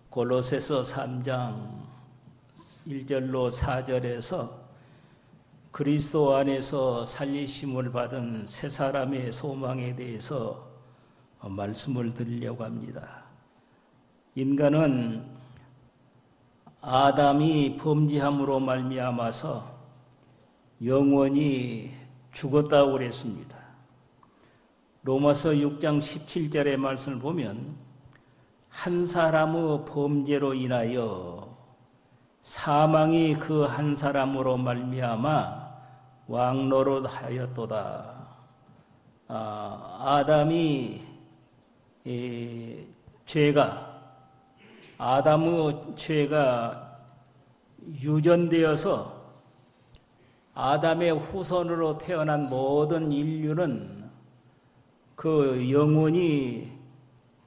골로새서 3장 1절로 4절에서 그리스도 안에서 살리심을 받은 새 사람의 소망에 대해서 말씀을 드리려고 합니다. 인간은 아담이 범죄함으로 말미암아서 영원히 죽었다고 그랬습니다. 로마서 6장 17절의 말씀을 보면 한 사람의 범죄로 인하여 사망이 그 한 사람으로 말미암아 왕노릇하였도다. 아담의 죄가 유전되어서 아담의 후손으로 태어난 모든 인류는 그 영혼이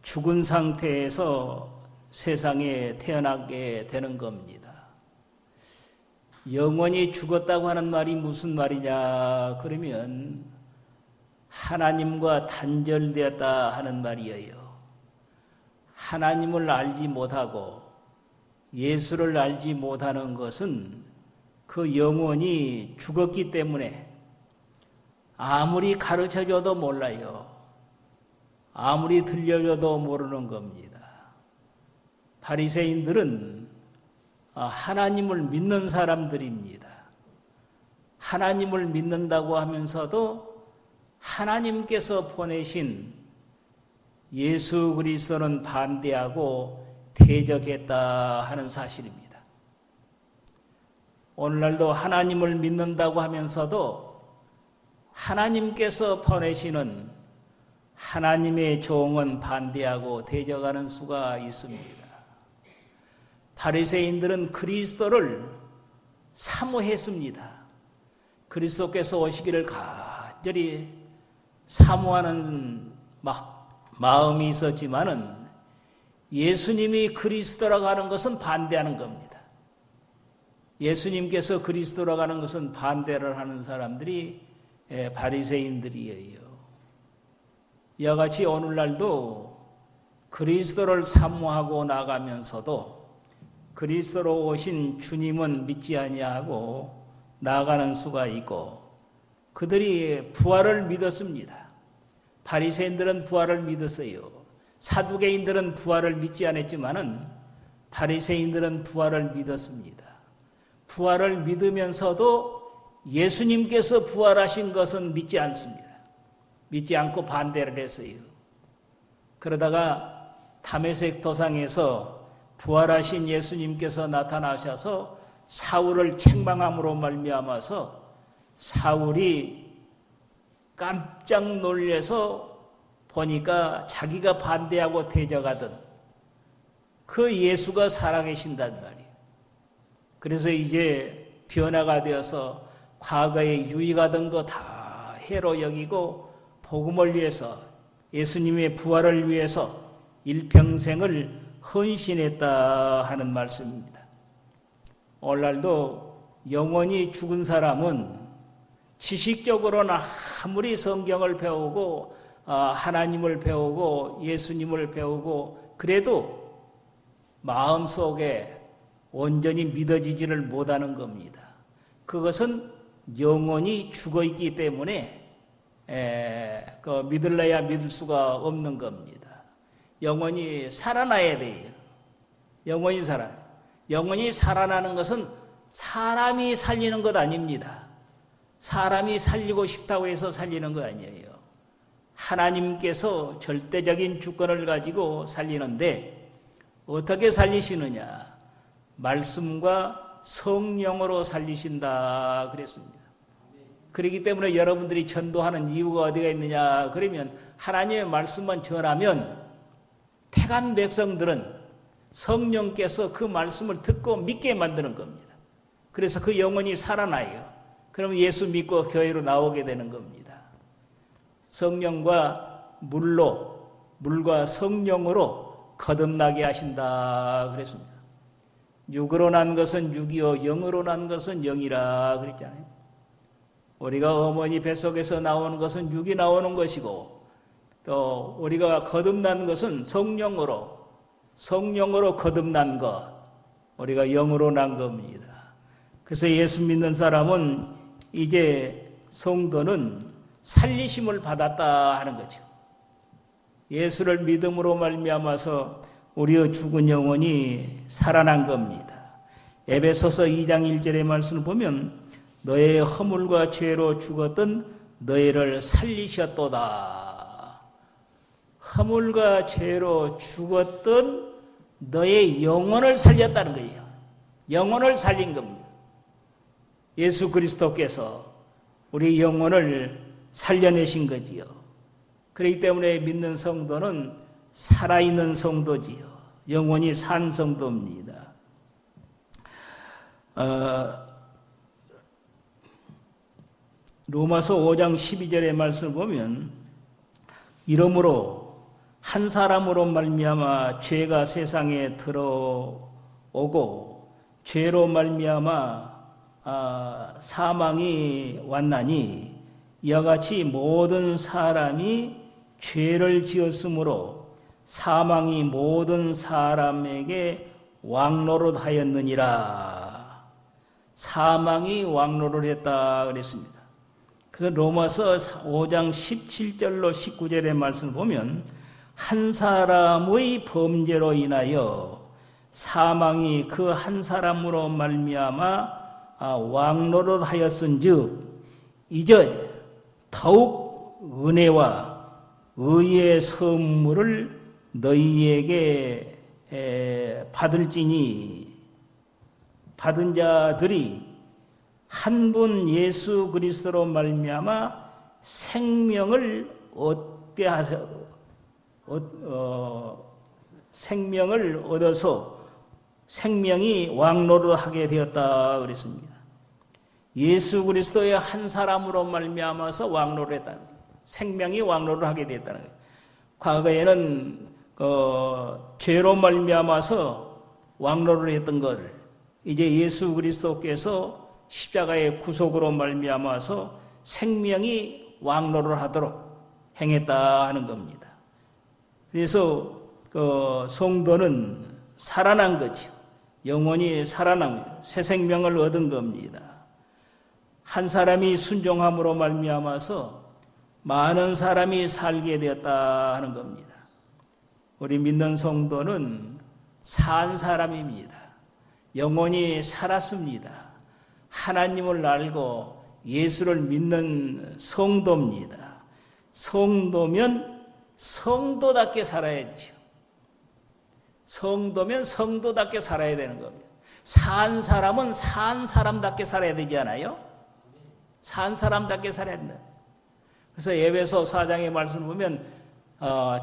죽은 상태에서 세상에 태어나게 되는 겁니다. 영원히 죽었다고 하는 말이 무슨 말이냐 그러면 하나님과 단절되었다 하는 말이에요. 하나님을 알지 못하고 예수를 알지 못하는 것은 그 영혼이 죽었기 때문에 아무리 가르쳐줘도 몰라요. 아무리 들려줘도 모르는 겁니다. 바리새인들은 하나님을 믿는 사람들입니다. 하나님을 믿는다고 하면서도 하나님께서 보내신 예수 그리스도는 반대하고 대적했다 하는 사실입니다. 오늘날도 하나님을 믿는다고 하면서도 하나님께서 보내시는 하나님의 종은 반대하고 대적하는 수가 있습니다. 바리새인들은 그리스도를 사모했습니다. 그리스도께서 오시기를 간절히 사모하는 마음이 있었지만은 예수님이 그리스도라고 하는 것은 반대하는 겁니다. 예수님께서 그리스도라고 하는 것은 반대를 하는 사람들이 바리새인들이에요. 이와 같이 오늘날도 그리스도를 사모하고 나가면서도 그리스도로 오신 주님은 믿지 아니하고 나아가는 수가 있고 그들이 부활을 믿었습니다. 바리새인들은 부활을 믿었어요. 사두개인들은 부활을 믿지 않았지만은 바리새인들은 부활을 믿었습니다. 부활을 믿으면서도 예수님께서 부활하신 것은 믿지 않습니다. 믿지 않고 반대를 했어요. 그러다가 다메섹 도상에서 부활하신 예수님께서 나타나셔서 사울을 책망함으로 말미암아서 사울이 깜짝 놀라서 보니까 자기가 반대하고 대적하던 그 예수가 살아계신단 말이에요. 그래서 이제 변화가 되어서 과거에 유익하던 거 다 해로 여기고 복음을 위해서 예수님의 부활을 위해서 일평생을 헌신했다 하는 말씀입니다. 오늘날도 영원히 죽은 사람은 지식적으로는 아무리 성경을 배우고 하나님을 배우고 예수님을 배우고 그래도 마음속에 온전히 믿어지지를 못하는 겁니다. 그것은 영원히 죽어있기 때문에 믿을래야 믿을 수가 없는 겁니다. 영원히 살아나야 돼요. 영원히 살아나는 것은 사람이 살리는 것 아닙니다. 사람이 살리고 싶다고 해서 살리는 것 아니에요. 하나님께서 절대적인 주권을 가지고 살리는데 어떻게 살리시느냐? 말씀과 성령으로 살리신다 그랬습니다. 그렇기 때문에 여러분들이 전도하는 이유가 어디가 있느냐? 그러면 하나님의 말씀만 전하면 택한 백성들은 성령께서 그 말씀을 듣고 믿게 만드는 겁니다. 그래서 그 영혼이 살아나요. 그럼 예수 믿고 교회로 나오게 되는 겁니다. 성령과 물과 성령으로 거듭나게 하신다 그랬습니다. 육으로 난 것은 육이요 영으로 난 것은 영이라 그랬잖아요. 우리가 어머니 뱃속에서 나오는 것은 육이 나오는 것이고 또 우리가 거듭난 것은 성령으로 거듭난 것, 우리가 영으로 난 겁니다. 그래서 예수 믿는 사람은 이제 성도는 살리심을 받았다 하는 거죠. 예수를 믿음으로 말미암아서 우리의 죽은 영혼이 살아난 겁니다. 에베소서 2장 1절의 말씀을 보면 너의 허물과 죄로 죽었던 너희를 살리셨도다. 허물과 죄로 죽었던 너의 영혼을 살렸다는 거예요. 영혼을 살린 겁니다. 예수 그리스도께서 우리 영혼을 살려내신 거지요. 그렇기 때문에 믿는 성도는 살아있는 성도지요. 영혼이 산 성도입니다. 로마서 5장 12절의 말씀을 보면 이러므로 한 사람으로 말미암아 죄가 세상에 들어오고 죄로 말미암아 사망이 왔나니 이와 같이 모든 사람이 죄를 지었으므로 사망이 모든 사람에게 왕노릇하였느니라. 사망이 왕노를 했다 그랬습니다. 그래서 로마서 5장 17절로 19절의 말씀을 보면 한 사람의 범죄로 인하여 사망이 그 한 사람으로 말미암아 왕노릇하였은즉 이제 더욱 은혜와 의의 선물을 너희에게 받을지니 받은 자들이 한 분 예수 그리스도로 말미암아 생명을 얻게 하셔 생명을 얻어서 생명이 왕노릇하게 되었다 그랬습니다. 예수 그리스도의 한 사람으로 말미암아서 왕노릇했다는 거예요. 생명이 왕노릇하게 되었다는 거예요. 과거에는 죄로 말미암아서 왕노릇을 했던 것을 이제 예수 그리스도께서 십자가의 구속으로 말미암아서 생명이 왕노를 하도록 행했다 하는 겁니다. 그래서 성도는 살아난 거죠. 영혼이 살아난 새 생명을 얻은 겁니다. 한 사람이 순종함으로 말미암아서 많은 사람이 살게 되었다 하는 겁니다. 우리 믿는 성도는 산 사람입니다. 영혼이 살았습니다. 하나님을 알고 예수를 믿는 성도입니다. 성도면 성도답게 살아야죠. 성도면 성도답게 살아야 되는 겁니다. 산 사람은 산 사람답게 살아야 되지 않아요? 산 사람답게 살아야 된다. 그래서 에베소 4장의 말씀을 보면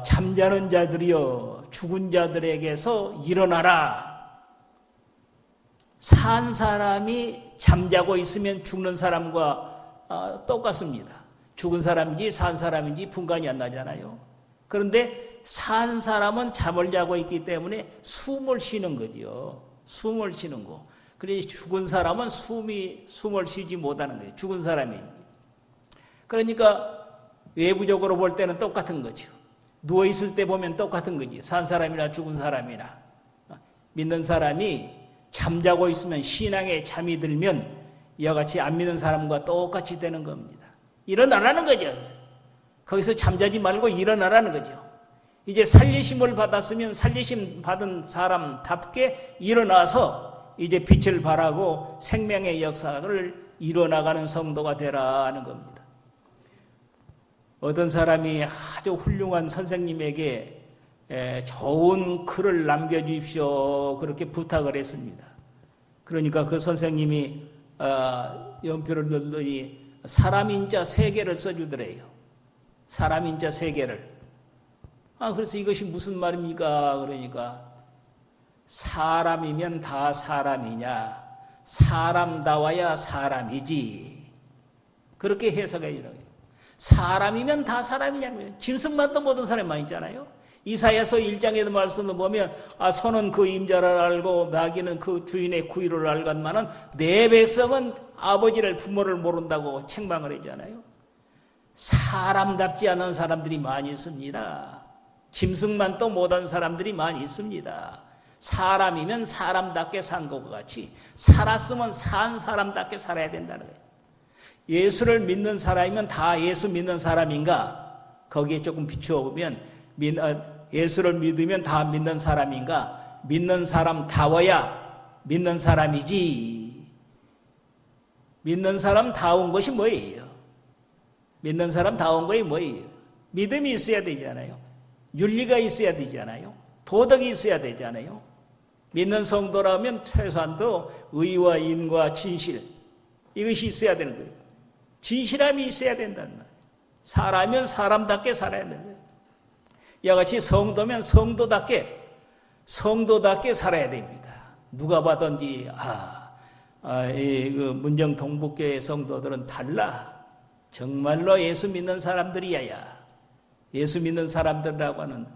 잠자는 자들이여 죽은 자들에게서 일어나라. 산 사람이 잠자고 있으면 죽는 사람과 똑같습니다. 죽은 사람인지 산 사람인지 분간이 안 나잖아요. 그런데 산 사람은 잠을 자고 있기 때문에 숨을 쉬는 거죠. 숨을 쉬는 거. 그래서 죽은 사람은 숨을 쉬지 못하는 거예요. 죽은 사람이. 그러니까 외부적으로 볼 때는 똑같은 거죠. 누워있을 때 보면 똑같은 거죠. 산 사람이나 죽은 사람이나. 믿는 사람이 잠자고 있으면 신앙에 잠이 들면 이와 같이 안 믿는 사람과 똑같이 되는 겁니다. 일어나라는 거죠. 거기서 잠자지 말고 일어나라는 거죠. 이제 살리심을 받았으면 살리심 받은 사람답게 일어나서 이제 빛을 발하고 생명의 역사를 이뤄나가는 성도가 되라 하는 겁니다. 어떤 사람이 아주 훌륭한 선생님에게 좋은 글을 남겨주십시오. 그렇게 부탁을 했습니다. 그러니까 그 선생님이 연표를 넣더니 사람인자 3개를 써주더래요. 사람인자 3개를. 그래서 이것이 무슨 말입니까? 그러니까 사람이면 다 사람이냐? 사람다워야 사람이지. 그렇게 해석해 주라고요. 사람이면 다 사람이냐고요. 짐승만도 모든 사람만 있잖아요. 이사야서 1장에도 말씀을 보면 소는 그 임자를 알고 나귀는 그 주인의 구유를 알건만은 내 백성은 아버지를 부모를 모른다고 책망을 하잖아요. 사람답지 않은 사람들이 많이 있습니다. 짐승만 또 못한 사람들이 많이 있습니다. 사람이면 사람답게 산 것과 같이 살았으면 산 사람답게 살아야 된다는 거예요. 예수를 믿는 사람이면 다 예수 믿는 사람인가? 거기에 조금 비추어 보면 예수를 믿으면 다 믿는 사람인가? 믿는 사람다워야 믿는 사람이지. 믿는 사람다운 것이 뭐예요? 믿는 사람다운 것이 뭐예요? 믿음이 있어야 되잖아요. 윤리가 있어야 되잖아요. 도덕이 있어야 되잖아요. 믿는 성도라면 최소한도 의와 인과 진실 이것이 있어야 되는 거예요. 진실함이 있어야 된다는 거예요. 사람이면 사람답게 살아야 되는 거예요. 이와 같이 성도면 성도답게 살아야 됩니다. 누가 봐든지 그 문정 동북교회 성도들은 달라. 정말로 예수 믿는 사람들이야. 예수 믿는 사람들이라고 하는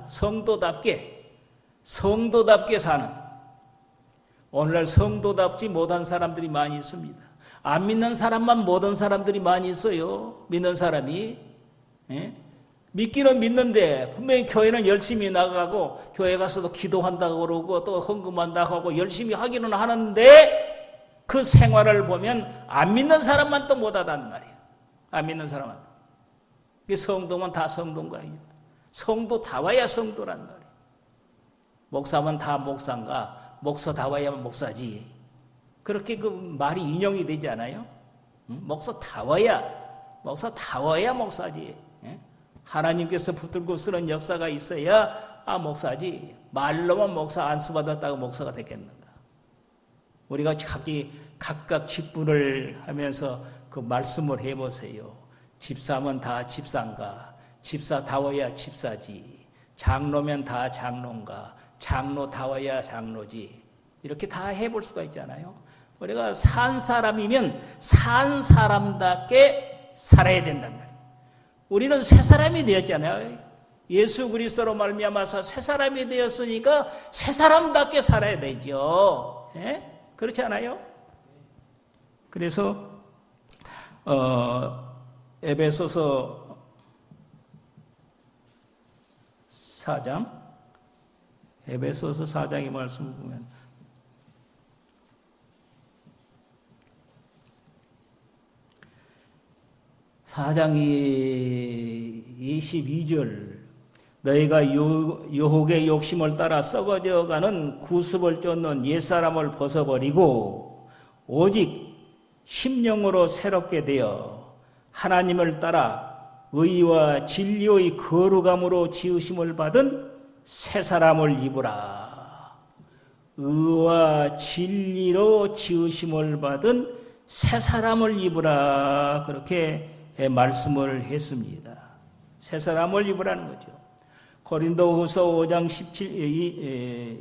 성도답게 사는, 오늘날 성도답지 못한 사람들이 많이 있습니다. 안 믿는 사람만 못한 사람들이 많이 있어요. 믿는 사람이. 믿기는 믿는데 분명히 교회는 열심히 나가고 교회 가서도 기도한다고 그러고 또 헌금한다고 하고 열심히 하기는 하는데 그 생활을 보면 안 믿는 사람만 또 못하단 말이에요. 안 믿는 사람만. 성도면 다 성도인 거예요. 성도다워야 성도란 말이에요. 목사면 다 목사인가? 목사다워야 목사지. 그렇게 그 말이 인용이 되지 않아요? 목사다워야 목사지. 하나님께서 붙들고 쓰는 역사가 있어야 목사지. 말로만 목사 안수 받았다고 목사가 되겠는가? 우리가 각각 직분을 하면서 그 말씀을 해보세요. 집사면 다 집사인가? 집사다워야 집사지. 장로면 다 장로인가? 장로다워야 장로지. 이렇게 다 해볼 수가 있잖아요. 우리가 산 사람이면 산 사람답게 살아야 된단 말이에요. 우리는 새 사람이 되었잖아요. 예수 그리스도로 말미암아서 새 사람이 되었으니까 새 사람답게 살아야 되죠. 그렇지 않아요? 그래서 에베소서 4장의 말씀을 보면 사장이 22절 너희가 유혹의 욕심을 따라 썩어져가는 구습을 쫓는 옛사람을 벗어버리고 오직 심령으로 새롭게 되어 하나님을 따라 의와 진리의 거룩함으로 지으심을 받은 새 사람을 입으라. 의와 진리로 지으심을 받은 새 사람을 입으라. 그렇게 말씀을 했습니다. 새 사람을 입으라는 거죠. 고린도후서 5장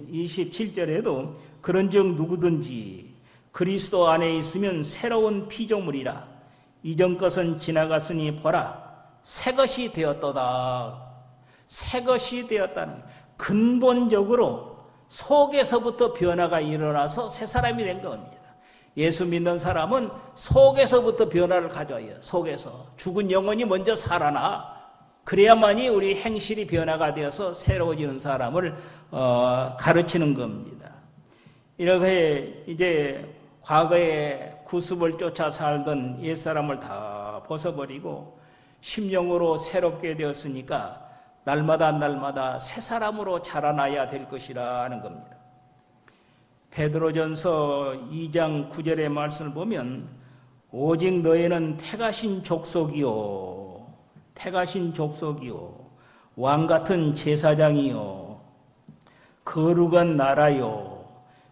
27절에도 그런즉 누구든지 그리스도 안에 있으면 새로운 피조물이라. 이전 것은 지나갔으니 보라 새 것이 되었도다. 새 것이 되었다는 근본적으로 속에서부터 변화가 일어나서 새 사람이 된 겁니다. 예수 믿는 사람은 속에서부터 변화를 가져와요. 속에서. 죽은 영혼이 먼저 살아나. 그래야만이 우리 행실이 변화가 되어서 새로워지는 사람을 가르치는 겁니다. 이렇게 이제 과거에 구습을 쫓아 살던 옛사람을 다 벗어버리고 심령으로 새롭게 되었으니까 날마다 새 사람으로 자라나야 될 것이라 하는 겁니다. 베드로전서 2장 9절의 말씀을 보면 오직 너희는 택하신 족속이요 왕같은 제사장이요 거룩한 나라요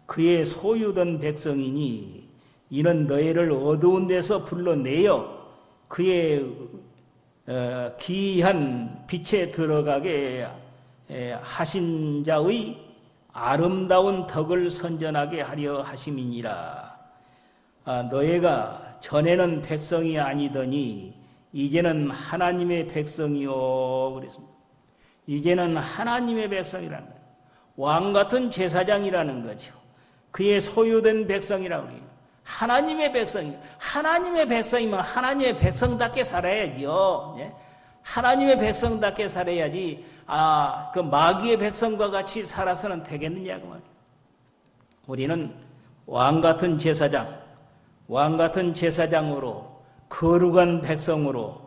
그의 소유된 백성이니 이는 너희를 어두운 데서 불러내어 그의 기이한 빛에 들어가게 하신 자의 아름다운 덕을 선전하게 하려 하심이니라. 너희가 전에는 백성이 아니더니 이제는 하나님의 백성이요. 그랬습니다. 이제는 하나님의 백성이라는 거예요. 왕같은 제사장이라는 거죠. 그의 소유된 백성이라고 해요. 하나님의 백성이. 하나님의 백성이면 하나님의 백성답게 살아야지요. 예? 하나님의 백성답게 살아야지, 그 마귀의 백성과 같이 살아서는 되겠느냐고 말이에요. 우리는 왕 같은 제사장으로, 거룩한 백성으로,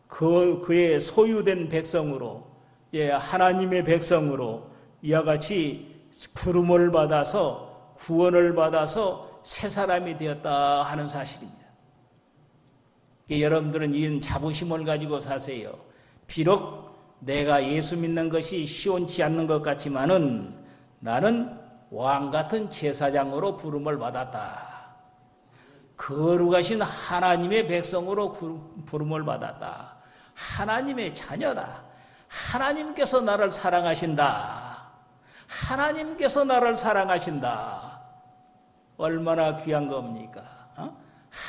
그의 소유된 백성으로, 예, 하나님의 백성으로 이와 같이 부름을 받아서, 구원을 받아서 새 사람이 되었다 하는 사실입니다. 여러분들은 이런 자부심을 가지고 사세요. 비록 내가 예수 믿는 것이 시원치 않는 것 같지만은 나는 왕 같은 제사장으로 부름을 받았다. 거룩하신 하나님의 백성으로 부름을 받았다. 하나님의 자녀다. 하나님께서 나를 사랑하신다. 하나님께서 나를 사랑하신다. 얼마나 귀한 겁니까?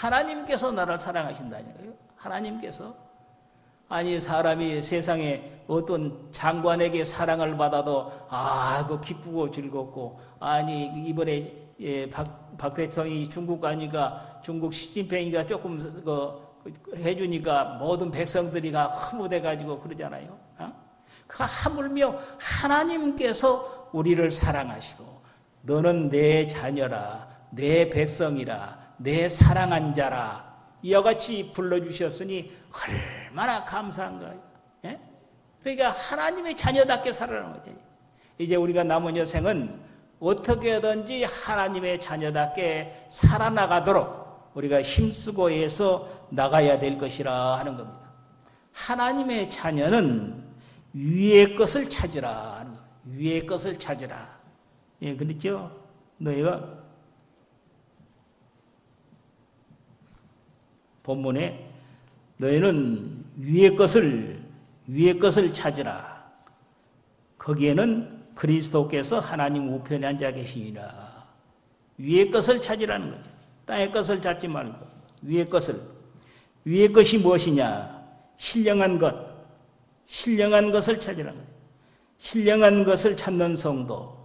하나님께서 나를 사랑하신다니까요. 하나님께서. 아니, 사람이 세상에 어떤 장관에게 사랑을 받아도 그 기쁘고 즐겁고, 아니 이번에 박 대통령이 중국 가니까 중국 시진핑이가 조금 해주니까 모든 백성들이 흐뭇해 가지고 그러잖아요. 하물며 하나님께서 우리를 사랑하시고, 너는 내 자녀라, 내 백성이라, 내 사랑한 자라, 이와 같이 불러주셨으니 얼마나 감사한가요? 예? 그러니까 하나님의 자녀답게 살아가는 거죠. 이제 우리가 남은 여생은 어떻게든지 하나님의 자녀답게 살아나가도록 우리가 힘쓰고 해서 나가야 될 것이라 하는 겁니다. 하나님의 자녀는 위의 것을 찾으라 하는 겁니다. 위의 것을 찾으라. 예, 그렇죠? 너희가 본문에 너희는 위의 것을 찾으라. 거기에는 그리스도께서 하나님 우편에 앉아 계시니라. 위의 것을 찾으라는 거죠. 땅의 것을 찾지 말고 위의 것을. 위의 것이 무엇이냐? 신령한 것을 찾으라는 거죠. 신령한 것을 찾는 성도.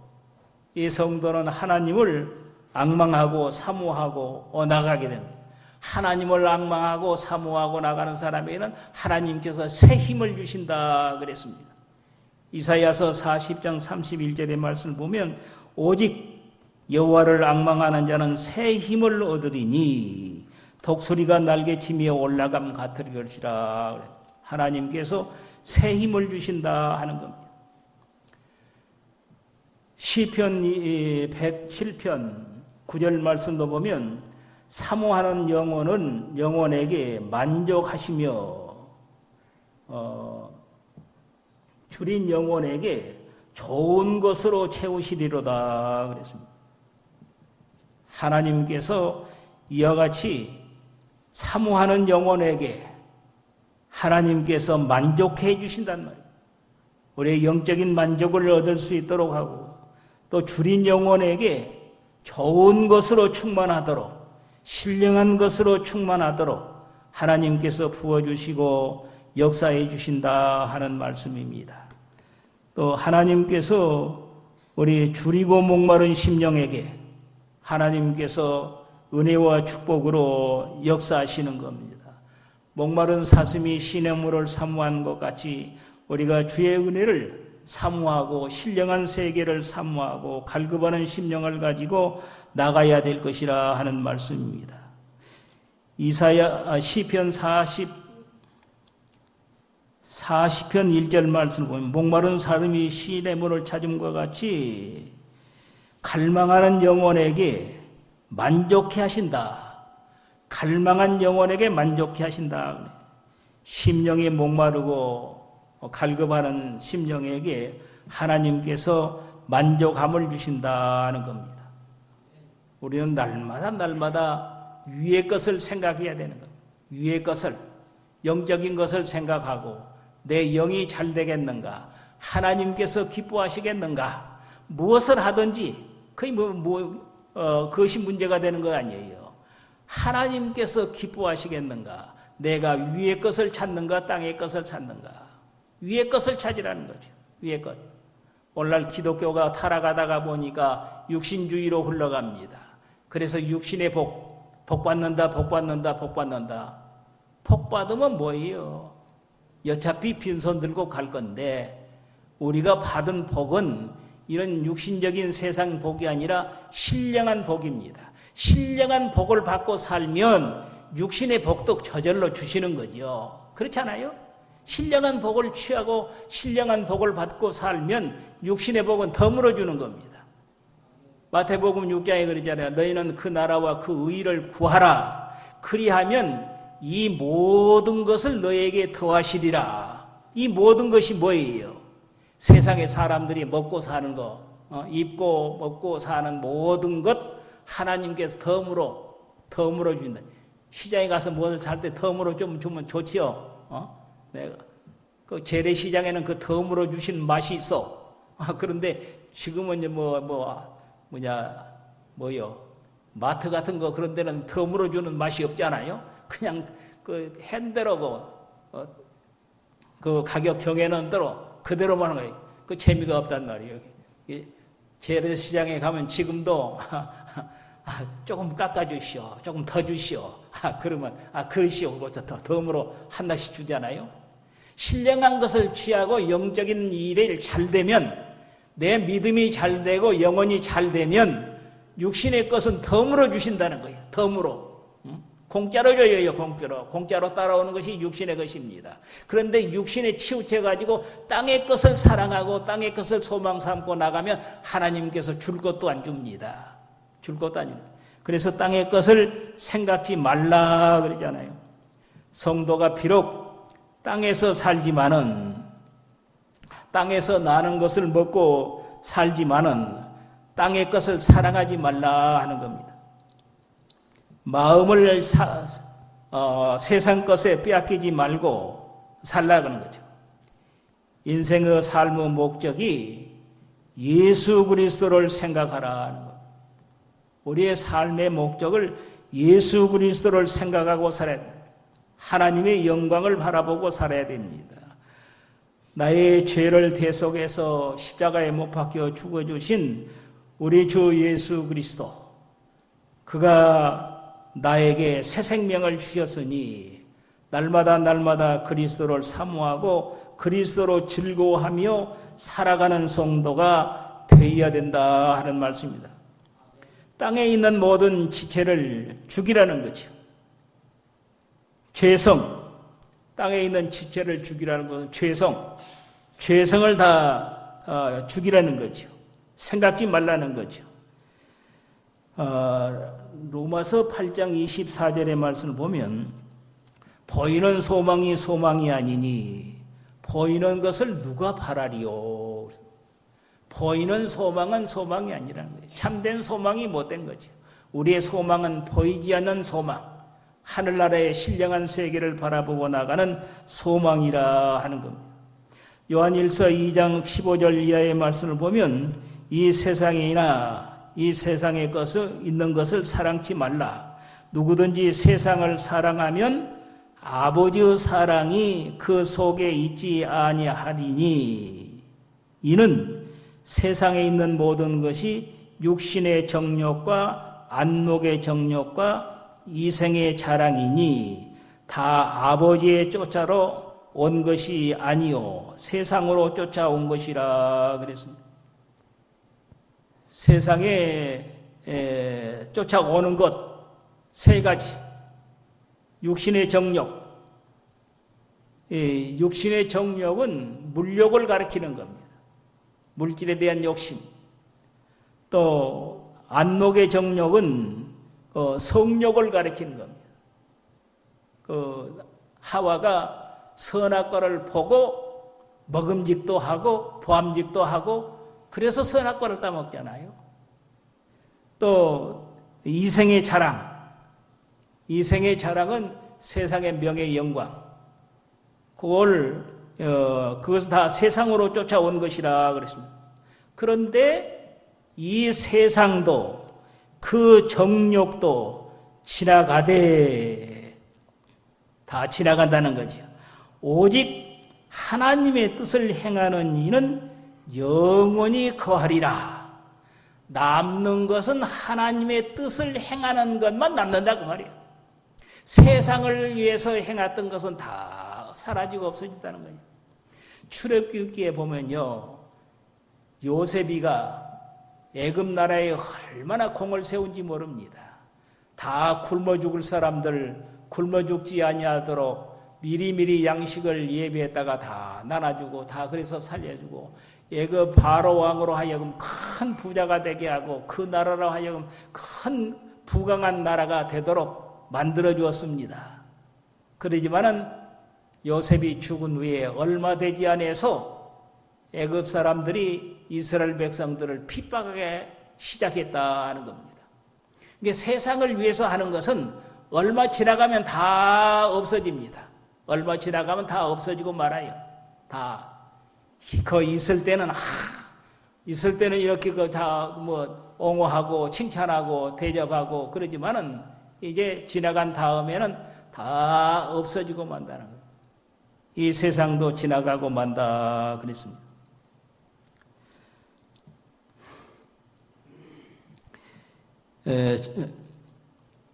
이 성도는 하나님을 앙망하고 사모하고 나가게 됩니다. 하나님을 앙망하고 사모하고 나가는 사람에게는 하나님께서 새 힘을 주신다 그랬습니다. 이사야서 40장 31절의 말씀을 보면 오직 여호와를 앙망하는 자는 새 힘을 얻으리니 독수리가 날개치며 올라감 같을 것이라. 하나님께서 새 힘을 주신다 하는 겁니다. 시편 107편 9절 말씀도 보면 사모하는 영혼에게 만족하시며 줄인 영혼에게 좋은 것으로 채우시리로다 그랬습니다. 하나님께서 이와 같이 사모하는 영혼에게 하나님께서 만족해 주신단 말이에요. 우리의 영적인 만족을 얻을 수 있도록 하고, 또 줄인 영혼에게 좋은 것으로 충만하도록, 신령한 것으로 충만하도록 하나님께서 부어주시고 역사해 주신다 하는 말씀입니다. 또 하나님께서 우리 줄이고 목마른 심령에게 하나님께서 은혜와 축복으로 역사하시는 겁니다. 목마른 사슴이 시냇물을 사모한 것 같이 우리가 주의 은혜를 사모하고 신령한 세계를 사모하고 갈급하는 심령을 가지고 나가야 될 것이라 하는 말씀입니다. 시편 40편 1절 말씀을 보면 목마른 사람이 시냇물을 찾음과 같이 갈망하는 영혼에게 만족해 하신다. 갈망한 영혼에게 만족해 하신다. 심령이 목마르고 갈급하는 심령에게 하나님께서 만족함을 주신다는 겁니다. 우리는 날마다 위의 것을 생각해야 되는 겁니다. 위의 것을, 영적인 것을 생각하고 내 영이 잘 되겠는가? 하나님께서 기뻐하시겠는가? 무엇을 하든지 그것이 문제가 되는 것 아니에요. 하나님께서 기뻐하시겠는가? 내가 위의 것을 찾는가? 땅의 것을 찾는가? 위의 것을 찾으라는 거죠. 위의 것. 오늘날 기독교가 타락하다가 보니까 육신주의로 흘러갑니다. 그래서 육신의 복, 복 받는다, 복 받는다, 복 받는다. 복 받으면 뭐예요? 어차피 빈손 들고 갈 건데 우리가 받은 복은 이런 육신적인 세상 복이 아니라 신령한 복입니다. 신령한 복을 받고 살면 육신의 복도 저절로 주시는 거죠. 그렇지 않아요? 신령한 복을 취하고 신령한 복을 받고 살면 육신의 복은 덤으로 주는 겁니다. 마태복음 6장에 그러잖아요. 너희는 그 나라와 그 의를 구하라. 그리하면 이 모든 것을 너에게 더하시리라. 이 모든 것이 뭐예요? 세상에 사람들이 먹고 사는 거, 입고 먹고 사는 모든 것 하나님께서 덤으로 준다. 시장에 가서 뭘 살 때 덤으로 좀 주면 좋지요. 내가 그 재래시장에는 그 덤으로 주신 맛이 있어. 그런데 지금은 이제 마트 같은 거 그런 데는 덤으로 주는 맛이 없잖아요. 그냥 그 핸드로 그 가격 정해놓은 대로 그대로만 하는 거예요. 그 재미가 없단 말이에요. 재래시장에 가면 지금도 조금 깎아주시오, 조금 더 주시오. 그러면 그러시오. 그것도 더 덤으로 하나씩 주잖아요. 신령한 것을 취하고 영적인 일이 잘 되면, 내 믿음이 잘 되고 영혼이 잘 되면 육신의 것은 덤으로 주신다는 거예요. 덤으로. 공짜로 줘요. 공짜로 따라오는 것이 육신의 것입니다. 그런데 육신에 치우쳐가지고 땅의 것을 사랑하고 땅의 것을 소망 삼고 나가면 하나님께서 줄 것도 안 줍니다. 줄 것도 아니에요. 그래서 땅의 것을 생각지 말라 그러잖아요. 성도가 비록 땅에서 살지만은, 땅에서 나는 것을 먹고 살지만은 땅의 것을 사랑하지 말라 하는 겁니다. 마음을 세상 것에 빼앗기지 말고 살라 그러는 거죠. 인생의 삶의 목적이 예수 그리스도를 생각하라 하는 것. 우리의 삶의 목적을 예수 그리스도를 생각하고 살아야 됩니다. 하나님의 영광을 바라보고 살아야 됩니다. 나의 죄를 대속해서 십자가에 못 박혀 죽어주신 우리 주 예수 그리스도, 그가 나에게 새 생명을 주셨으니 날마다 그리스도를 사모하고 그리스도로 즐거워하며 살아가는 성도가 되어야 된다 하는 말씀입니다. 땅에 있는 모든 지체를 죽이라는 거죠. 죄성, 땅에 있는 지체를 죽이라는 것은 죄성을 다 죽이라는 거죠. 생각지 말라는 거죠. 로마서 8장 24절의 말씀을 보면 보이는 소망이 아니니 보이는 것을 누가 바라리요. 보이는 소망은 소망이 아니라는 거예요. 참된 소망이 못된 거죠. 우리의 소망은 보이지 않는 소망, 하늘나라의 신령한 세계를 바라보고 나가는 소망이라 하는 겁니다. 요한일서 2장 15절 이하의 말씀을 보면 이 세상이나 이 세상의 있는 것을 사랑치 말라. 누구든지 세상을 사랑하면 아버지의 사랑이 그 속에 있지 아니하리니, 이는 세상에 있는 모든 것이 육신의 정욕과 안목의 정욕과 이생의 자랑이니 다 아버지의 쫓아로 온 것이 아니요 세상으로 쫓아온 것이라 그랬습니다. 세상에 쫓아오는 것 세 가지. 육신의 정욕. 육신의 정욕은 물욕을 가리키는 겁니다. 물질에 대한 욕심. 또 안목의 정욕은 성욕을 가리키는 겁니다. 하와가 선악과를 보고 먹음직도 하고 보암직도 하고 그래서 선악과를 따먹잖아요. 또 이생의 자랑. 이생의 자랑은 세상의 명예 영광. 그것은 다 세상으로 쫓아온 것이라 그랬습니다. 그런데 이 세상도 그 정욕도 지나가되 다 지나간다는 거죠. 오직 하나님의 뜻을 행하는 이는 영원히 거하리라. 남는 것은 하나님의 뜻을 행하는 것만 남는다 그 말이에요. 세상을 위해서 행했던 것은 다 사라지고 없어진다는 거예요. 출애굽기에 보면요, 요셉이가 애굽 나라에 얼마나 공을 세운지 모릅니다. 다 굶어 죽을 사람들 굶어 죽지 아니하도록 미리미리 양식을 예비했다가 다 나눠주고 다 그래서 살려주고 애굽 바로 왕으로 하여금 큰 부자가 되게 하고 그 나라로 하여금 큰 부강한 나라가 되도록 만들어 주었습니다. 그러지만은 요셉이 죽은 후에 얼마 되지 않아서 애굽 사람들이 이스라엘 백성들을 핍박하기 시작했다는 겁니다. 이게 세상을 위해서 하는 것은 얼마 지나가면 다 없어집니다. 얼마 지나가면 다 없어지고 말아요. 다. 있을 때는 이렇게 옹호하고 칭찬하고 대접하고 그러지만은 이제 지나간 다음에는 다 없어지고 만다는 거예요. 이 세상도 지나가고 만다 그랬습니다.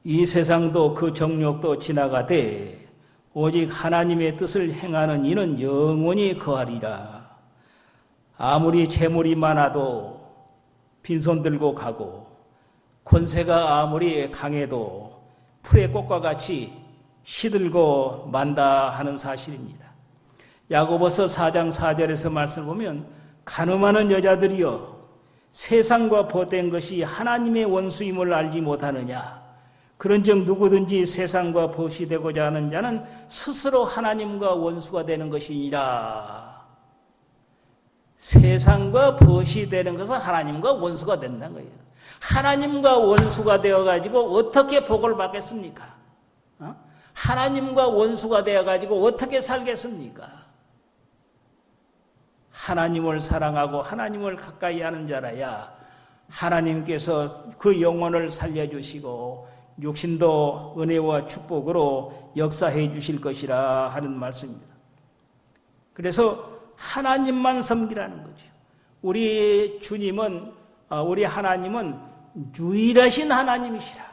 이 세상도 그 정욕도 지나가되 오직 하나님의 뜻을 행하는 이는 영원히 거하리라. 아무리 재물이 많아도 빈손 들고 가고 권세가 아무리 강해도 풀의 꽃과 같이 시들고 만다 하는 사실입니다. 야고보서 4장 4절에서 말씀을 보면 가늠하는 여자들이여 세상과 보된 것이 하나님의 원수임을 알지 못하느냐. 그런즉 누구든지 세상과 보시되고자 하는 자는 스스로 하나님과 원수가 되는 것이니라. 세상과 보시되는 것은 하나님과 원수가 된다는 거예요. 하나님과 원수가 되어가지고 어떻게 복을 받겠습니까? 하나님과 원수가 되어가지고 어떻게 살겠습니까? 하나님을 사랑하고 하나님을 가까이 하는 자라야 하나님께서 그 영혼을 살려주시고 육신도 은혜와 축복으로 역사해 주실 것이라 하는 말씀입니다. 그래서 하나님만 섬기라는 거죠. 우리 주님은, 우리 하나님은 유일하신 하나님이시라.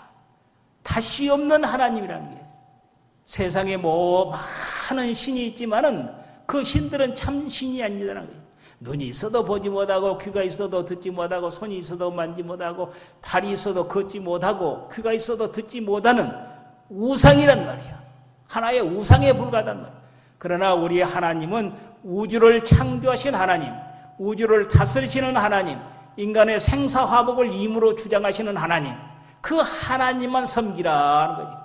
다시 없는 하나님이라는 게 세상에 많은 신이 있지만은 그 신들은 참 신이 아니라는 거예요. 눈이 있어도 보지 못하고 귀가 있어도 듣지 못하고 손이 있어도 만지 못하고 발이 있어도 걷지 못하고 귀가 있어도 듣지 못하는 우상이란 말이야. 하나의 우상에 불과하단 말이야. 그러나 우리 하나님은 우주를 창조하신 하나님, 우주를 다스리시는 하나님, 인간의 생사화복을 임으로 주장하시는 하나님, 그 하나님만 섬기라는 거죠.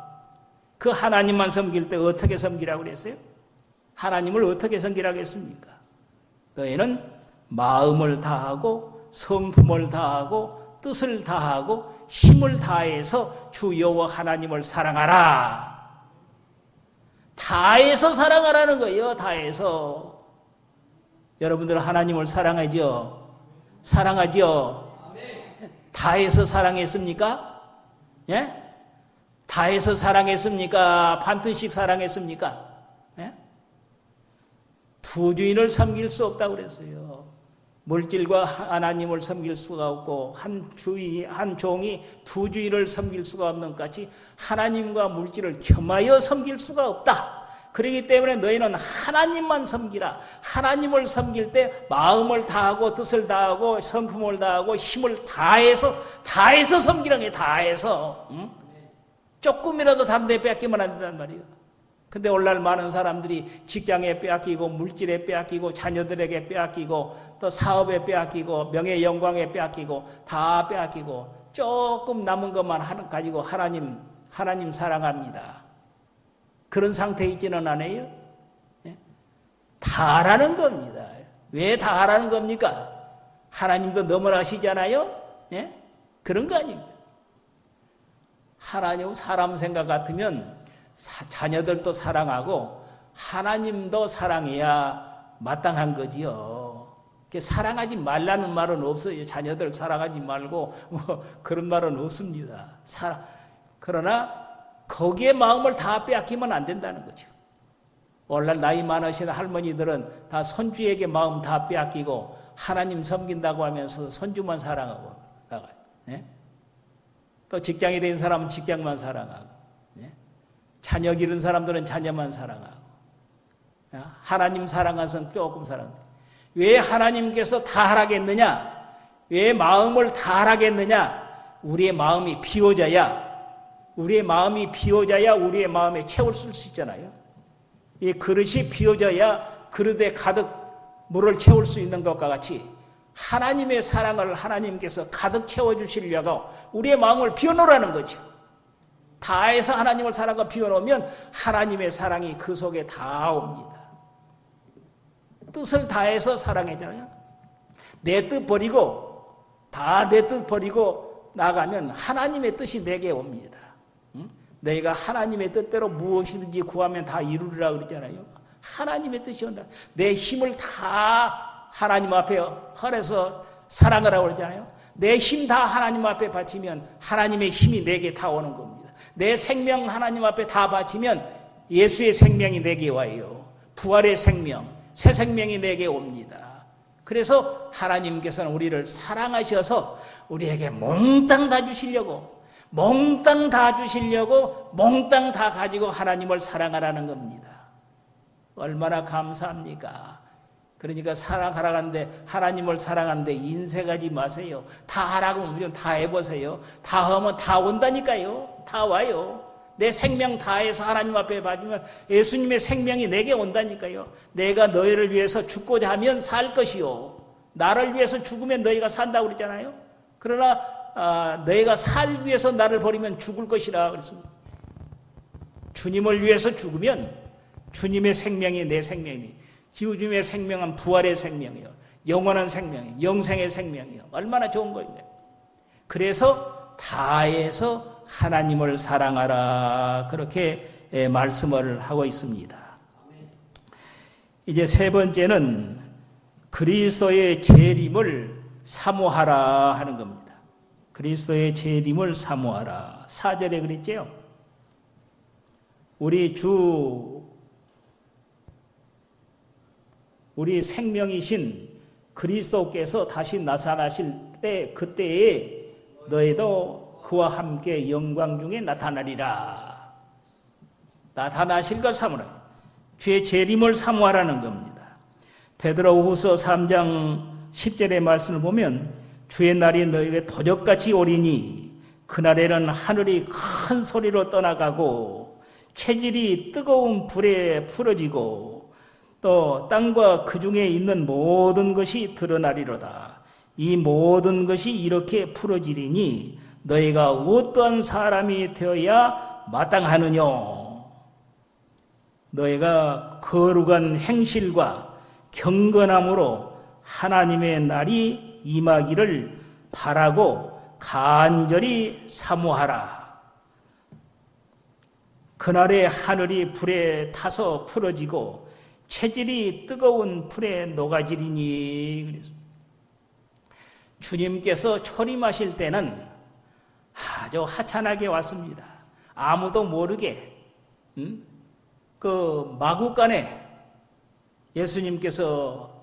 그 하나님만 섬길 때 어떻게 섬기라고 그랬어요? 하나님을 어떻게 섬기라고 했습니까? 너희는 마음을 다하고 성품을 다하고 뜻을 다하고 힘을 다해서 주 여호와 하나님을 사랑하라. 다해서 사랑하라는 거예요. 다해서. 여러분들 하나님을 사랑하죠? 사랑하죠? 다해서 사랑했습니까? 예? 다해서 사랑했습니까? 반드시 사랑했습니까? 예? 두 주인을 섬길 수 없다고 그랬어요. 물질과 하나님을 섬길 수가 없고 한 종이 두 주인을 섬길 수가 없는 것 같이 하나님과 물질을 겸하여 섬길 수가 없다. 그렇기 때문에 너희는 하나님만 섬기라. 하나님을 섬길 때 마음을 다하고 뜻을 다하고 성품을 다하고 힘을 다해서 섬기라는 게 다해서. 응? 조금이라도 담대 뺏기면 안 된단 말이에요. 근데 오늘날 많은 사람들이 직장에 빼앗기고 물질에 빼앗기고 자녀들에게 빼앗기고 또 사업에 빼앗기고 명예 영광에 빼앗기고 다 빼앗기고 조금 남은 것만 가지고 하나님 사랑합니다. 그런 상태에 있지는 않아요? 예? 다라는 겁니다. 왜 다라는 겁니까? 하나님도 너무나 하시잖아요? 예? 그런 거 아닙니다. 하나님 사람 생각 같으면 자녀들도 사랑하고 하나님도 사랑해야 마땅한 거지요. 사랑하지 말라는 말은 없어요. 자녀들 사랑하지 말고 그런 말은 없습니다. 그러나 거기에 마음을 다 빼앗기면 안 된다는 거죠. 오늘날 나이 많으신 할머니들은 다 손주에게 마음 다 빼앗기고 하나님 섬긴다고 하면서 손주만 사랑하고 나가요. 예? 또 직장에 된 사람은 직장만 사랑하고, 예? 자녀 기른 사람들은 자녀만 사랑하고, 하나님 사랑하는 사람은 조금 사랑해요. 왜 하나님께서 다 하라겠느냐? 왜 마음을 다 하라겠느냐? 우리의 마음이 비워져야 우리의 마음에 채울 수 있잖아요. 이 그릇이 비워져야 그릇에 가득 물을 채울 수 있는 것과 같이 하나님의 사랑을 하나님께서 가득 채워주시려고 우리의 마음을 비워놓으라는 거죠. 다해서 하나님을 사랑하고 비워놓으면 하나님의 사랑이 그 속에 다 옵니다. 뜻을 다해서 사랑하잖아요. 내 뜻 버리고 다 내 뜻 버리고 나가면 하나님의 뜻이 내게 옵니다. 너희가 하나님의 뜻대로 무엇이든지 구하면 다 이루리라 그러잖아요. 하나님의 뜻이 온다. 내 힘을 다 하나님 앞에 헐어서 사랑하라고 그러잖아요. 내 힘 다 하나님 앞에 바치면 하나님의 힘이 내게 다 오는 겁니다. 내 생명 하나님 앞에 다 바치면 예수의 생명이 내게 와요. 부활의 생명, 새 생명이 내게 옵니다. 그래서 하나님께서는 우리를 사랑하셔서 우리에게 몽땅 다 주시려고 몽땅 다 가지고 하나님을 사랑하라는 겁니다. 얼마나 감사합니까? 그러니까 사랑하라는데 하나님을 사랑하는데 인색하지 마세요. 다 하라고 하면 다 해보세요. 다 하면 다 온다니까요. 다 와요. 내 생명 다해서 하나님 앞에 봐주면 예수님의 생명이 내게 온다니까요. 내가 너희를 위해서 죽고자 하면 살 것이요. 나를 위해서 죽으면 너희가 산다고 그러잖아요. 그러나 너희가 살기 위해서 나를 버리면 죽을 것이라 그랬습니다. 주님을 위해서 죽으면 주님의 생명이 내 생명이니 주님의 생명은 부활의 생명이요. 영원한 생명이요. 영생의 생명이요. 얼마나 좋은 거예요. 그래서 다해서 하나님을 사랑하라 그렇게 말씀을 하고 있습니다. 이제 세 번째는 그리스도의 재림을 사모하라 하는 겁니다. 그리스도의 재림을 사모하라. 4절에 그랬죠. 우리 생명이신 그리스도께서 다시 나타나실 때 그때에 너희도 그와 함께 영광 중에 나타나리라. 나타나실 걸 사모하라. 주의 재림을 사모하라는 겁니다. 베드로후서 3장 10절의 말씀을 보면 주의 날이 너희에게 도적같이 오리니 그날에는 하늘이 큰 소리로 떠나가고 체질이 뜨거운 불에 풀어지고 또 땅과 그 중에 있는 모든 것이 드러나리로다. 이 모든 것이 이렇게 풀어지리니 너희가 어떠한 사람이 되어야 마땅하느냐. 너희가 거룩한 행실과 경건함으로 하나님의 날이 임하기를 바라고 간절히 사모하라. 그날에 하늘이 불에 타서 풀어지고 체질이 뜨거운 불에 녹아지리니. 그랬습니다. 주님께서 초림하실 때는 아주 하찮하게 왔습니다. 아무도 모르게 그 마구간에 예수님께서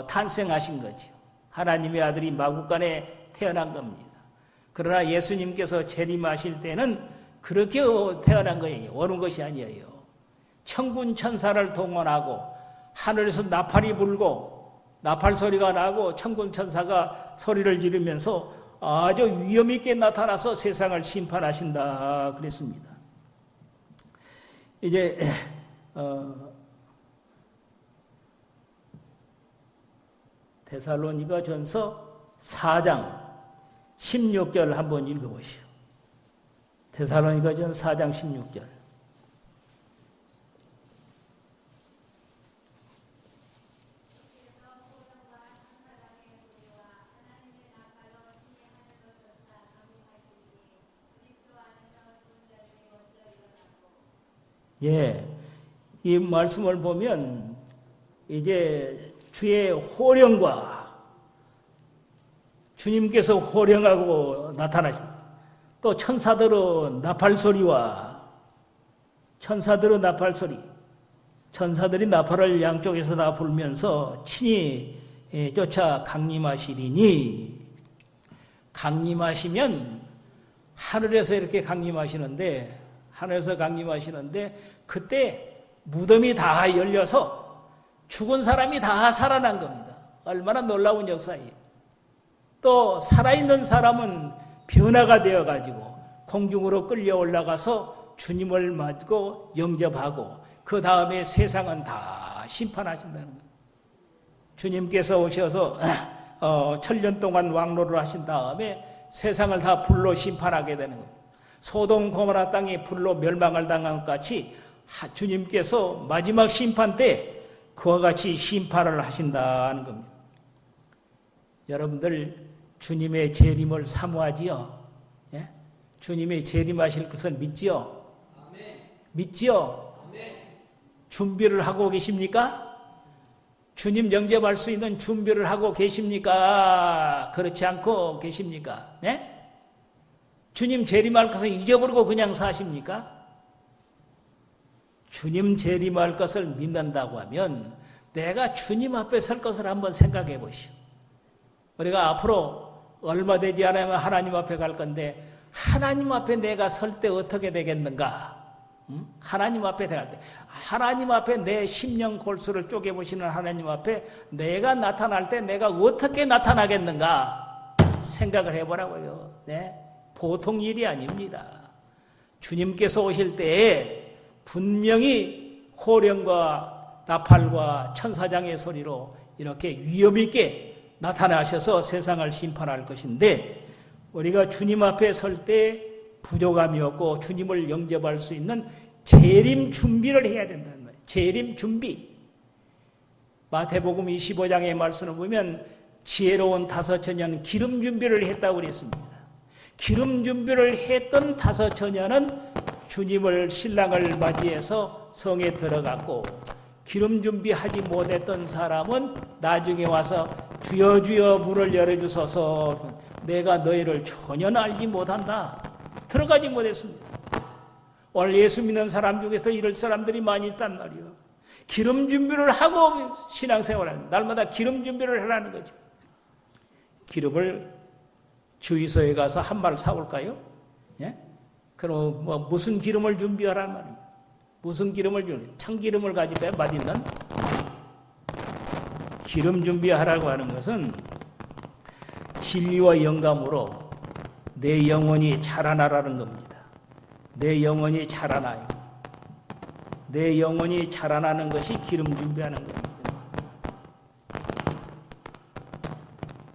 탄생하신 거죠. 하나님의 아들이 마구간에 태어난 겁니다. 그러나 예수님께서 재림하실 때는 그렇게 태어난 거예요. 오는 것이 아니에요. 천군 천사를 동원하고 하늘에서 나팔이 불고 나팔 소리가 나고 천군 천사가 소리를 지르면서 아주 위험 있게 나타나서 세상을 심판하신다 그랬습니다. 이제 데살로니가 전서 4장 16절 한번 읽어보시오. 데살로니가 전서 4장 16절. 예, 이 말씀을 보면 이제 주의 호령과 주님께서 호령하고 나타나신다. 또 천사들은 나팔소리와 천사들은 나팔소리, 천사들이 나팔을 양쪽에서 다 불면서 친히 쫓아 강림하시리니 강림하시면 하늘에서 이렇게 강림하시는데 그때 무덤이 다 열려서 죽은 사람이 다 살아난 겁니다. 얼마나 놀라운 역사예요. 또 살아있는 사람은 변화가 되어가지고 공중으로 끌려 올라가서 주님을 맞고 영접하고 그 다음에 세상은 다 심판하신다는 거예요. 주님께서 오셔서 1000년 동안 왕노를 하신 다음에 세상을 다 불로 심판하게 되는 겁니다. 소돔 고모라 땅이 불로 멸망을 당한 것 같이 주님께서 마지막 심판 때 그와 같이 심판을 하신다는 겁니다. 여러분들 주님의 재림을 사모하지요? 예? 주님의 재림하실 것을 믿지요? 아멘. 믿지요? 아멘. 준비를 하고 계십니까? 주님 영접할 수 있는 준비를 하고 계십니까? 그렇지 않고 계십니까? 네? 주님 재림할 것을 잊어버리고 그냥 사십니까? 주님 재림할 것을 믿는다고 하면 내가 주님 앞에 설 것을 한번 생각해 보시오. 우리가 앞으로 얼마 되지 않으면 하나님 앞에 갈 건데 하나님 앞에 내가 설 때 어떻게 되겠는가? 하나님 앞에 갈 때 하나님 앞에 내 심령 골수를 쪼개보시는 하나님 앞에 내가 나타날 때 내가 어떻게 나타나겠는가? 생각을 해보라고요. 네? 보통 일이 아닙니다. 주님께서 오실 때에 분명히 호령과 나팔과 천사장의 소리로 이렇게 위엄 있게 나타나셔서 세상을 심판할 것인데 우리가 주님 앞에 설 때 부족함이 없고 주님을 영접할 수 있는 재림 준비를 해야 된다는 말이에요. 재림 준비. 마태복음 25장의 말씀을 보면 지혜로운 5처녀는 기름 준비를 했다고 그랬습니다. 기름 준비를 했던 5처녀는 주님을 신랑을 맞이해서 성에 들어갔고 기름 준비하지 못했던 사람은 나중에 와서 주여 주여 문을 열어주소서 내가 너희를 전혀 알지 못한다. 들어가지 못했습니다. 오늘 예수 믿는 사람 중에서 이럴 사람들이 많이 있단 말이에요. 기름 준비를 하고 신앙생활을 날마다 기름 준비를 하라는 거죠. 기름을 주유소에 가서 한 말 사올까요? 예? 그럼 무슨 기름을 준비하라는 말입니다. 무슨 기름을 준비? 참기름을 가지고 맛있는 기름 준비하라고 하는 것은 진리와 영감으로 내 영혼이 자라나라는 겁니다. 내 영혼이 자라나요. 내 영혼이 자라나는 것이 기름 준비하는 겁니다.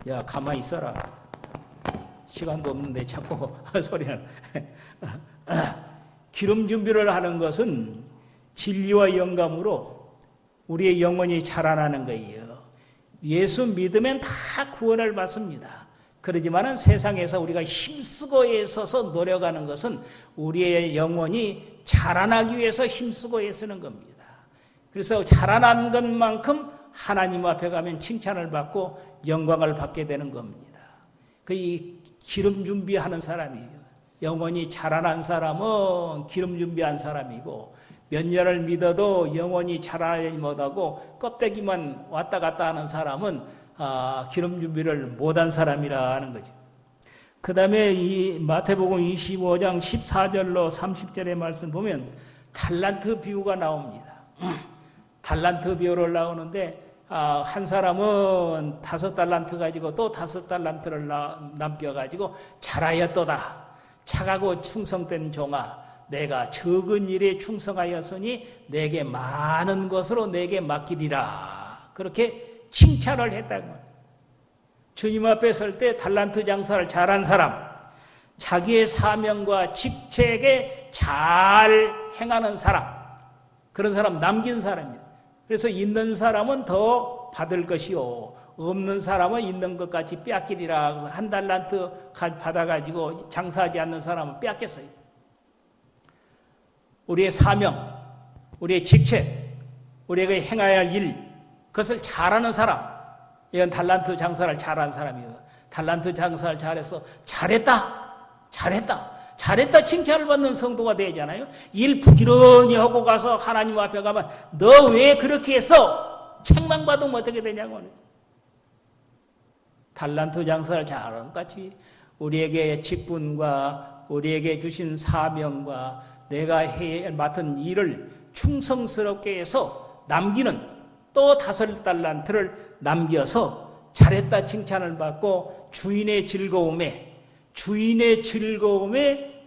야, 가만히 있어라. 시간도 없는데 자꾸 소리를. 기름 준비를 하는 것은 진리와 영감으로 우리의 영혼이 자라나는 거예요. 예수 믿으면 다 구원을 받습니다. 그러지만은 세상에서 우리가 힘쓰고 애써서 노력하는 것은 우리의 영혼이 자라나기 위해서 힘쓰고 애쓰는 겁니다. 그래서 자라난 것만큼 하나님 앞에 가면 칭찬을 받고 영광을 받게 되는 겁니다. 그 기름 준비하는 사람이에요. 영혼이 자라난 사람은 기름 준비한 사람이고 몇 년을 믿어도 영혼이 자라지 못하고 껍데기만 왔다 갔다 하는 사람은 기름 준비를 못한 사람이라는 거죠. 그 다음에 이 마태복음 25장 14절로 30절의 말씀 보면 달란트 비유가 나옵니다. 달란트 비유를 나오는데 한 사람은 5달란트 가지고 또 5달란트를 남겨가지고 잘하였도다. 착하고 충성된 종아, 내가 적은 일에 충성하였으니 내게 많은 것으로 내게 맡기리라. 그렇게 칭찬을 했다고 합니다. 주님 앞에 설 때 달란트 장사를 잘한 사람, 자기의 사명과 직책에 잘 행하는 사람, 그런 사람 남긴 사람이에요. 그래서 있는 사람은 더 받을 것이요 없는 사람은 있는 것 같이 빼앗기리라. 그래서 한 달란트 받아가지고 장사하지 않는 사람은 빼앗겼어요. 우리의 사명, 우리의 직책, 우리에게 행해야 할 일, 그것을 잘하는 사람, 이건 달란트 장사를 잘한 사람이에요. 달란트 장사를 잘해서 잘했다 칭찬을 받는 성도가 되잖아요. 일 부지런히 하고 가서 하나님 앞에 가면 너 왜 그렇게 했어? 책망받으면 어떻게 되냐고. 달란트 장사를 잘하는 것 같이 우리에게 직분과 우리에게 주신 사명과 내가 맡은 일을 충성스럽게 해서 남기는 또 5달란트를 남겨서 잘했다 칭찬을 받고 주인의 즐거움에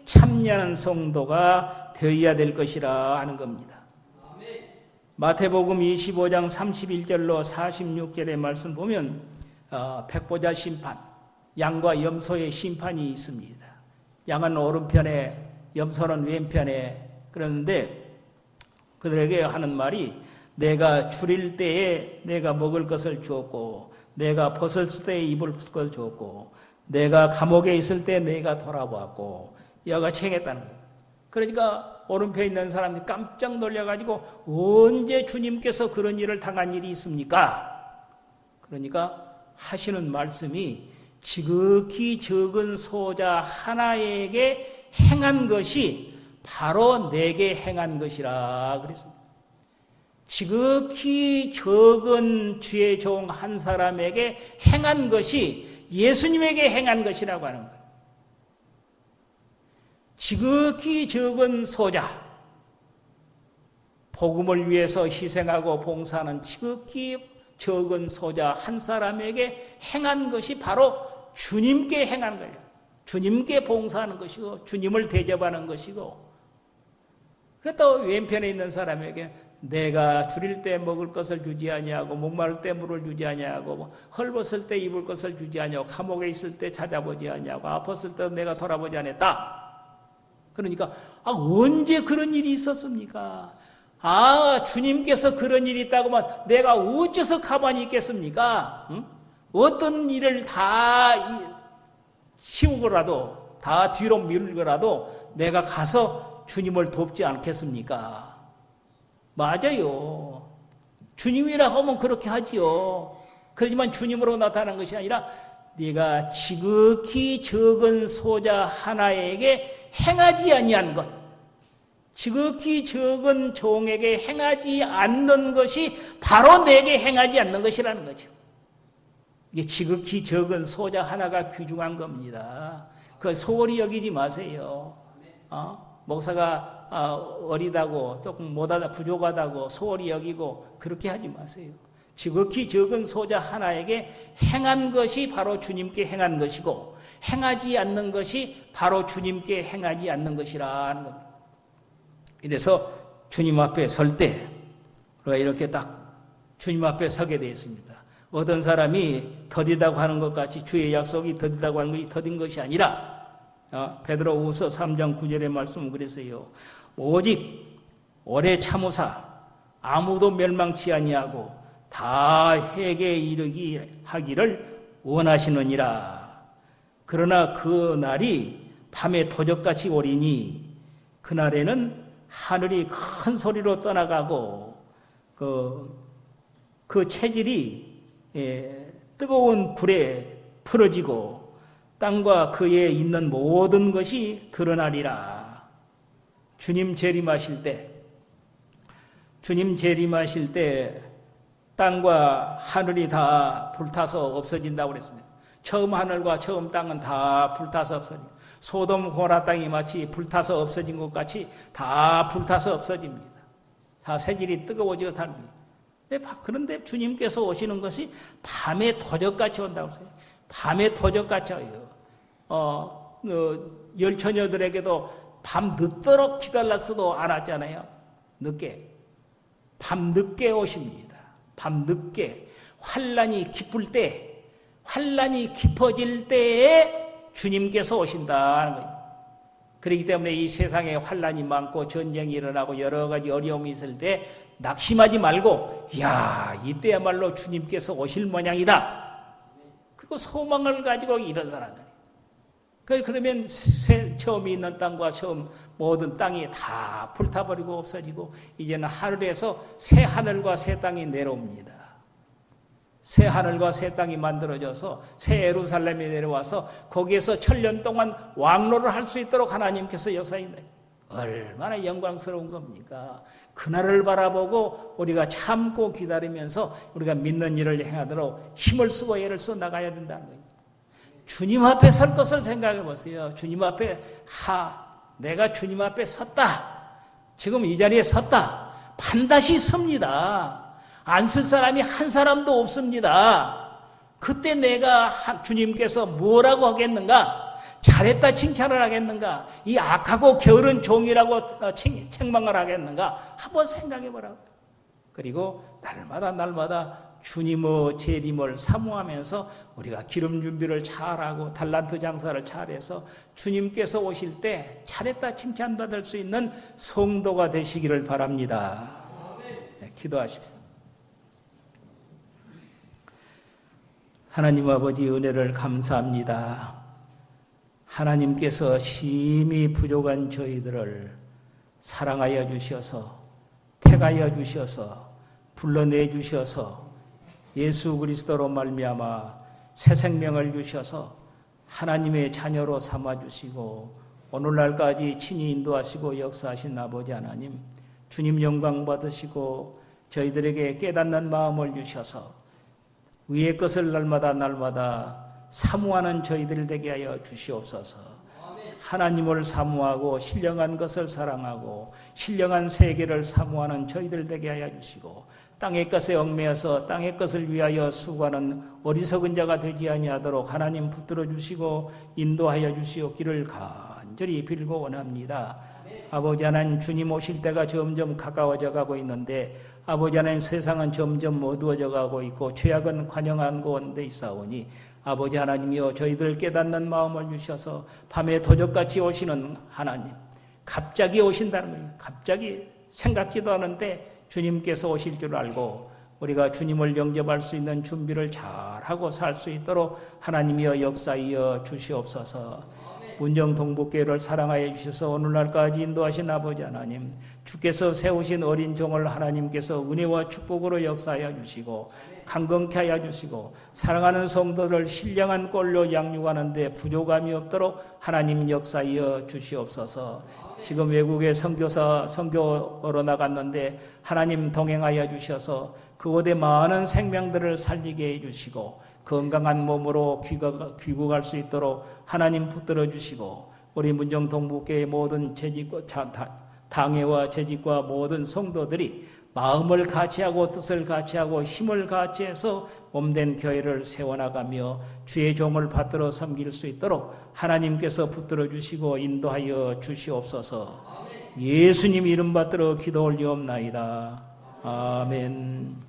참여하는 성도가 되어야 될 것이라 하는 겁니다. 마태복음 25장 31절로 46절의 말씀 보면 백보자 심판, 양과 염소의 심판이 있습니다. 양은 오른편에 염소는 왼편에. 그러는데 그들에게 하는 말이 내가 줄일 때에 내가 먹을 것을 주었고 내가 벗을 때에 입을 것을 주었고 내가 감옥에 있을 때 내가 돌아보았고 이와 같이 행했다는 거예요. 그러니까 오른편에 있는 사람이 깜짝 놀라가지고 언제 주님께서 그런 일을 당한 일이 있습니까? 그러니까 하시는 말씀이 지극히 적은 소자 하나에게 행한 것이 바로 내게 행한 것이라 그랬습니다. 지극히 적은 주의 종 한 사람에게 행한 것이 예수님에게 행한 것이라고 하는 거예요. 지극히 적은 소자, 복음을 위해서 희생하고 봉사하는 지극히 적은 소자 한 사람에게 행한 것이 바로 주님께 행한 거예요. 주님께 봉사하는 것이고 주님을 대접하는 것이고, 그렇다고 왼편에 있는 사람에게 내가 줄일 때 먹을 것을 주지 아니하고 목마를 때 물을 주지 아니하고 헐벗을 때 입을 것을 주지 아니하고 감옥에 있을 때 찾아보지 아니하고 아팠을 때 내가 돌아보지 않았다. 그러니까 언제 그런 일이 있었습니까? 주님께서 그런 일이 있다고만 내가 어째서 가만히 있겠습니까? 응? 어떤 일을 다 치우고라도 다 뒤로 밀고라도 내가 가서 주님을 돕지 않겠습니까? 맞아요. 주님이라 하면 그렇게 하지요. 그렇지만 주님으로 나타난 것이 아니라 네가 지극히 적은 소자 하나에게 행하지 아니한 것, 지극히 적은 종에게 행하지 않는 것이 바로 내게 행하지 않는 것이라는 거죠. 이게 지극히 적은 소자 하나가 귀중한 겁니다. 그걸 소홀히 여기지 마세요. 목사가 어리다고 조금 못하다 부족하다고 소홀히 여기고 그렇게 하지 마세요. 지극히 적은 소자 하나에게 행한 것이 바로 주님께 행한 것이고 행하지 않는 것이 바로 주님께 행하지 않는 것이라는 겁니다. 이래서 주님 앞에 설 때 우리가 이렇게 딱 주님 앞에 서게 되어 있습니다. 어떤 사람이 더디다고 하는 것 같이 주의 약속이 더디다고 하는 것이 더딘 것이 아니라 베드로후서 3장 9절의 말씀은 그랬어요. 오직 오래 참으사 아무도 멸망치 아니하고 다 회개에 이르기 하기를 원하시느니라. 그러나 그 날이 밤에 도적같이 오리니 그날에는 하늘이 큰 소리로 떠나가고 그 체질이 뜨거운 불에 풀어지고 땅과 그에 있는 모든 것이 드러나리라. 주님 재림하실 때 땅과 하늘이 다 불타서 없어진다고 그랬습니다. 처음 하늘과 처음 땅은 다 불타서 없어집니다. 소돔 고라 땅이 마치 불타서 없어진 것 같이 다 불타서 없어집니다. 다 새질이 뜨거워지고 답니다. 그런데 주님께서 오시는 것이 밤에 도적같이 온다고 했어요. 밤에 도적같이 와요. 열처녀들에게도 밤 늦도록 기다렸어도 안 왔잖아요. 밤 늦게 오십니다. 밤 늦게 환난이 깊을 때, 환난이 깊어질 때에 주님께서 오신다는 거예요. 그렇기 때문에 이 세상에 환난이 많고 전쟁이 일어나고 여러 가지 어려움이 있을 때 낙심하지 말고 이때야말로 주님께서 오실 모양이다. 그리고 소망을 가지고 일어나라는 거예요. 그러면 처음에 있는 땅과 처음 모든 땅이 다 불타버리고 없어지고 이제는 하늘에서 새 하늘과 새 땅이 내려옵니다. 새 하늘과 새 땅이 만들어져서 새 예루살렘이 내려와서 거기에서 1000년 동안 왕노를 할 수 있도록 하나님께서 역사했다. 얼마나 영광스러운 겁니까? 그날을 바라보고 우리가 참고 기다리면서 우리가 믿는 일을 행하도록 힘을 쓰고 애를 써 나가야 된다는 거예요. 주님 앞에 설 것을 생각해 보세요. 주님 앞에 내가 주님 앞에 섰다. 지금 이 자리에 섰다. 반드시 섭니다. 안 쓸 사람이 한 사람도 없습니다. 그때 내가 주님께서 뭐라고 하겠는가? 잘했다 칭찬을 하겠는가? 이 악하고 게으른 종이라고 책망을 하겠는가? 한번 생각해 보라고. 그리고 날마다 주님의 재림을 사모하면서 우리가 기름 준비를 잘하고 달란트 장사를 잘해서 주님께서 오실 때 잘했다 칭찬받을 수 있는 성도가 되시기를 바랍니다. 네, 기도하십시오. 하나님 아버지 은혜를 감사합니다. 하나님께서 심히 부족한 저희들을 사랑하여 주셔서 택하여 주셔서 불러내 주셔서 예수 그리스도로 말미암아 새 생명을 주셔서 하나님의 자녀로 삼아 주시고 오늘날까지 친히 인도하시고 역사하신 아버지 하나님, 주님 영광 받으시고 저희들에게 깨닫는 마음을 주셔서 위의 것을 날마다 사모하는 저희들 되게 하여 주시옵소서. 하나님을 사모하고 신령한 것을 사랑하고 신령한 세계를 사모하는 저희들 되게 하여 주시고 땅의 것에 얽매여서 땅의 것을 위하여 수고하는 어리석은 자가 되지 아니하도록 하나님 붙들어 주시고 인도하여 주시옵기를 간절히 빌고 원합니다. 아버지 하나님, 주님 오실 때가 점점 가까워져 가고 있는데 아버지 하나님, 세상은 점점 어두워져 가고 있고 죄악은 관영한 가운데 있사오니 아버지 하나님이여 저희들 깨닫는 마음을 주셔서 밤에 도적같이 오시는 하나님, 갑자기 오신다는 거예요. 갑자기 생각지도 않은데 주님께서 오실 줄 알고 우리가 주님을 영접할 수 있는 준비를 잘하고 살 수 있도록 하나님이여 역사하여 주시옵소서. 문정 동북교회를 사랑하여 주셔서 오늘날까지 인도하신 아버지 하나님, 주께서 세우신 어린 종을 하나님께서 은혜와 축복으로 역사하여 주시고 강건케 하여 주시고 사랑하는 성도를 신령한 꼴로 양육하는 데 부족함이 없도록 하나님 역사하여 주시옵소서. 지금 외국에 선교로 나갔는데 하나님 동행하여 주셔서 그곳에 많은 생명들을 살리게 해주시고 건강한 몸으로 귀국할 수 있도록 하나님 붙들어 주시고 우리 문정 동북교회 모든 당회와 재직과 모든 성도들이 마음을 같이하고 뜻을 같이하고 힘을 같이해서 몸된 교회를 세워나가며 주의 종을 받들어 섬길 수 있도록 하나님께서 붙들어 주시고 인도하여 주시옵소서. 예수님 이름 받들어 기도 올리옵나이다. 아멘.